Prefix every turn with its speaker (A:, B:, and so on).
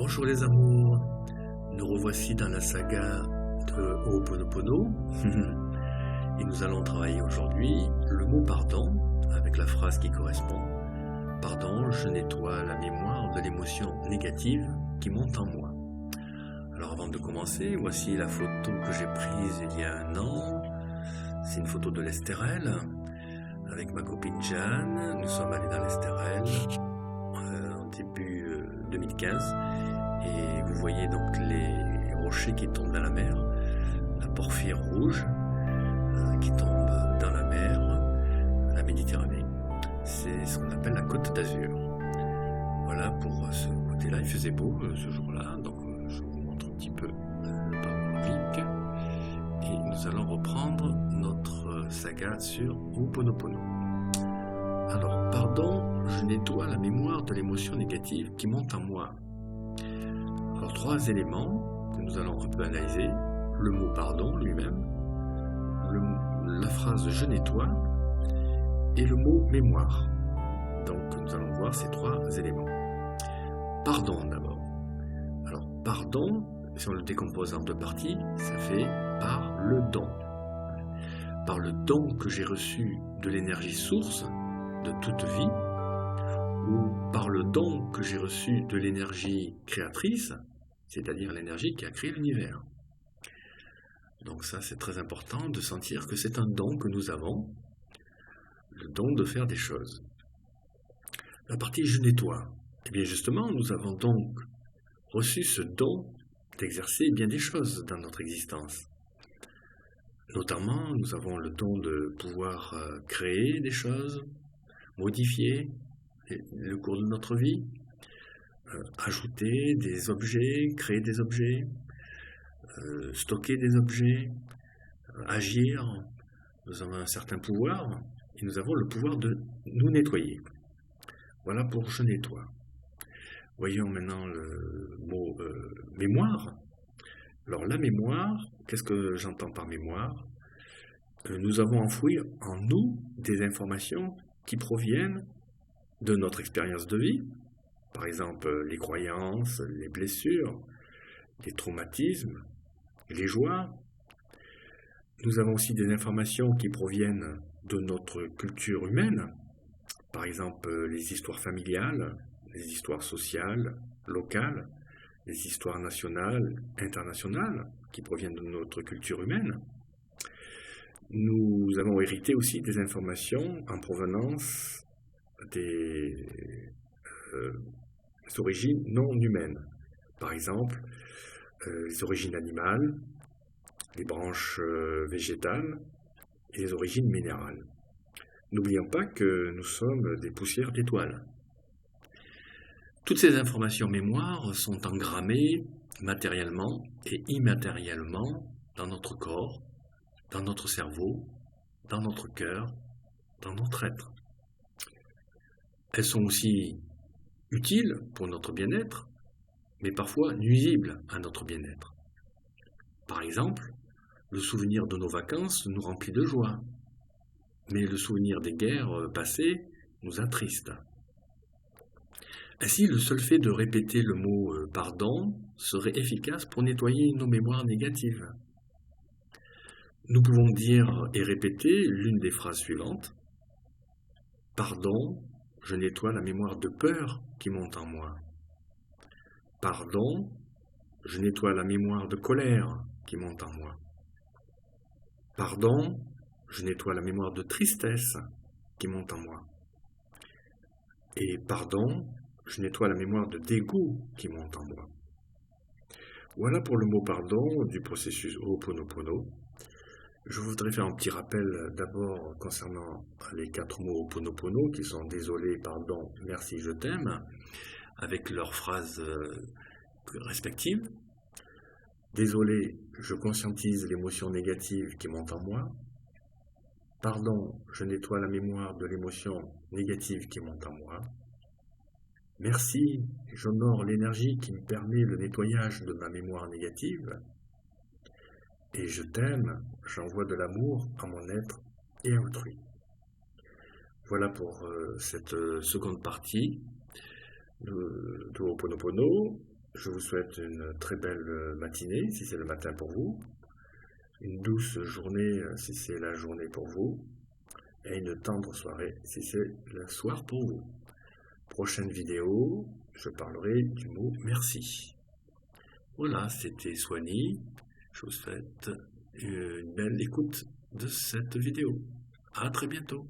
A: Bonjour les amours, nous revoici dans la saga de Ho'oponopono et nous allons travailler aujourd'hui le mot pardon avec la phrase qui correspond. Pardon, je nettoie la mémoire de l'émotion négative qui monte en moi. Alors avant de commencer, voici la photo que j'ai prise il y a 1 an. C'est une photo de l'Estérel avec ma copine Jeanne. Nous sommes allés dans l'Estérel en début 2015. Et vous voyez donc les rochers qui tombent dans la mer, la porphyre rouge qui tombe dans la mer, la Méditerranée. C'est ce qu'on appelle la Côte d'Azur. Voilà pour ce côté-là, il faisait beau ce jour-là, donc je vous montre un petit peu le panoramique. Et nous allons reprendre notre saga sur Ho'oponopono. Alors, pardon, je nettoie la mémoire de l'émotion négative qui monte en moi. Alors, 3 éléments que nous allons un peu analyser. Le mot pardon lui-même, la phrase je nettoie et le mot mémoire. Donc nous allons voir ces 3 éléments. Pardon d'abord. Alors pardon, si on le décompose en 2 parties, ça fait par le don. Par le don que j'ai reçu de l'énergie source de toute vie, ou par le don que j'ai reçu de l'énergie créatrice, c'est-à-dire l'énergie qui a créé l'univers. Donc ça, c'est très important de sentir que c'est un don que nous avons, le don de faire des choses. La partie « je nettoie », eh bien justement, nous avons donc reçu ce don d'exercer bien des choses dans notre existence. Notamment, nous avons le don de pouvoir créer des choses, modifier le cours de notre vie, ajouter des objets, créer des objets, stocker des objets, agir. Nous avons un certain pouvoir et nous avons le pouvoir de nous nettoyer. Voilà pour je nettoie. Voyons maintenant le mot mémoire. Alors la mémoire, qu'est-ce que j'entends par mémoire? Nous avons enfoui en nous des informations qui proviennent de notre expérience de vie. Par exemple, les croyances, les blessures, les traumatismes, les joies. Nous avons aussi des informations qui proviennent de notre culture humaine, par exemple les histoires familiales, les histoires sociales, locales, les histoires nationales, internationales, qui proviennent de notre culture humaine. Nous avons hérité aussi des informations en provenance des origines non humaines, par exemple les origines animales, les branches végétales et les origines minérales. N'oublions pas que nous sommes des poussières d'étoiles. Toutes ces informations mémoire sont engrammées matériellement et immatériellement dans notre corps, dans notre cerveau, dans notre cœur, dans notre être. Elles sont aussi utiles pour notre bien-être, mais parfois nuisibles à notre bien-être. Par exemple, le souvenir de nos vacances nous remplit de joie, mais le souvenir des guerres passées nous attriste. Ainsi, le seul fait de répéter le mot « pardon » serait efficace pour nettoyer nos mémoires négatives. Nous pouvons dire et répéter l'une des phrases suivantes. « Pardon, je nettoie la mémoire de peur qui monte en moi. Pardon, je nettoie la mémoire de colère qui monte en moi. Pardon, je nettoie la mémoire de tristesse qui monte en moi. Et pardon, je nettoie la mémoire de dégoût qui monte en moi. » Voilà pour le mot pardon du processus Ho'oponopono. Je voudrais faire un petit rappel d'abord concernant les 4 mots Ho'oponopono qui sont désolé, pardon, merci, je t'aime, avec leurs phrases respectives. Désolé, je conscientise l'émotion négative qui monte en moi. Pardon, je nettoie la mémoire de l'émotion négative qui monte en moi. Merci, j'honore l'énergie qui me permet le nettoyage de ma mémoire négative. Et je t'aime, j'envoie de l'amour à mon être et à autrui. Voilà pour cette seconde partie de Ho'oponopono. Je vous souhaite une très belle matinée, si c'est le matin pour vous, une douce journée, si c'est la journée pour vous, et une tendre soirée, si c'est le soir pour vous. Prochaine vidéo, je parlerai du mot merci. Voilà, c'était Soigny. Je vous souhaite une belle écoute de cette vidéo. À très bientôt.